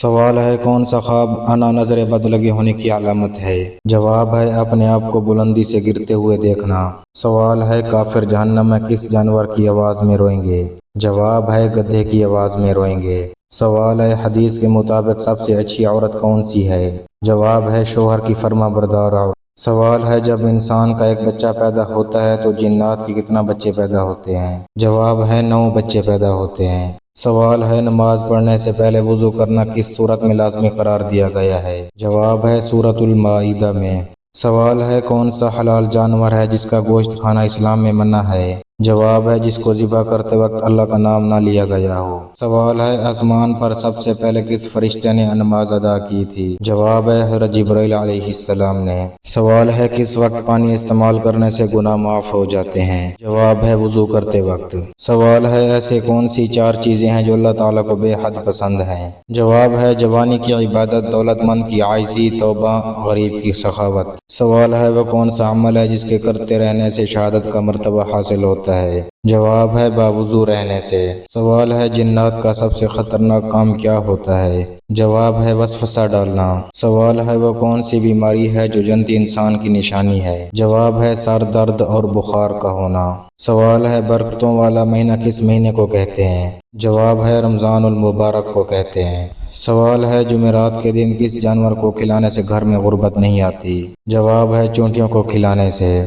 سوال ہے کون سا خواب انا نظر بد لگی ہونے کی علامت ہے؟ جواب ہے اپنے آپ کو بلندی سے گرتے ہوئے دیکھنا۔ سوال ہے کافر جہنم میں کس جانور کی آواز میں روئیں گے؟ جواب ہے گدھے کی آواز میں روئیں گے۔ سوال ہے حدیث کے مطابق سب سے اچھی عورت کون سی ہے؟ جواب ہے شوہر کی فرما بردار عورت۔ سوال ہے جب انسان کا ایک بچہ پیدا ہوتا ہے تو جنات کے کتنا بچے پیدا ہوتے ہیں؟ جواب ہے 9 بچے پیدا ہوتے ہیں۔ سوال ہے نماز پڑھنے سے پہلے وضو کرنا کس صورت میں لازمی قرار دیا گیا ہے؟ جواب ہے سورۃ المائدہ میں۔ سوال ہے کون سا حلال جانور ہے جس کا گوشت کھانا اسلام میں منع ہے؟ جواب ہے جس کو ذبح کرتے وقت اللہ کا نام نہ لیا گیا ہو۔ سوال ہے آسمان پر سب سے پہلے کس فرشتے نے نماز ادا کی تھی؟ جواب ہے حضرت جبرائیل علیہ السلام نے۔ سوال ہے کس وقت پانی استعمال کرنے سے گناہ معاف ہو جاتے ہیں؟ جواب ہے وضو کرتے وقت۔ سوال ہے ایسے کون سی 4 چیزیں ہیں جو اللہ تعالیٰ کو بے حد پسند ہیں؟ جواب ہے جوانی کی عبادت، دولت مند کی عاجزی، توبہ، غریب کی سخاوت۔ سوال ہے وہ کون سا عمل ہے جس کے کرتے رہنے سے شہادت کا مرتبہ حاصل ہوتا ہے؟ جواب ہے باوضو رہنے سے۔ سوال ہے جنات کا سب سے خطرناک کام کیا ہوتا ہے؟ جواب ہے وسوسہ ڈالنا۔ سوال ہے وہ کون سی بیماری ہے جو جنتی انسان کی نشانی ہے؟ جواب ہے سر درد اور بخار کا ہونا۔ سوال ہے برکتوں والا مہینہ کس مہینے کو کہتے ہیں؟ جواب ہے رمضان المبارک کو کہتے ہیں۔ سوال ہے جمعرات کے دن کس جانور کو کھلانے سے گھر میں غربت نہیں آتی؟ جواب ہے چونٹیوں کو کھلانے سے۔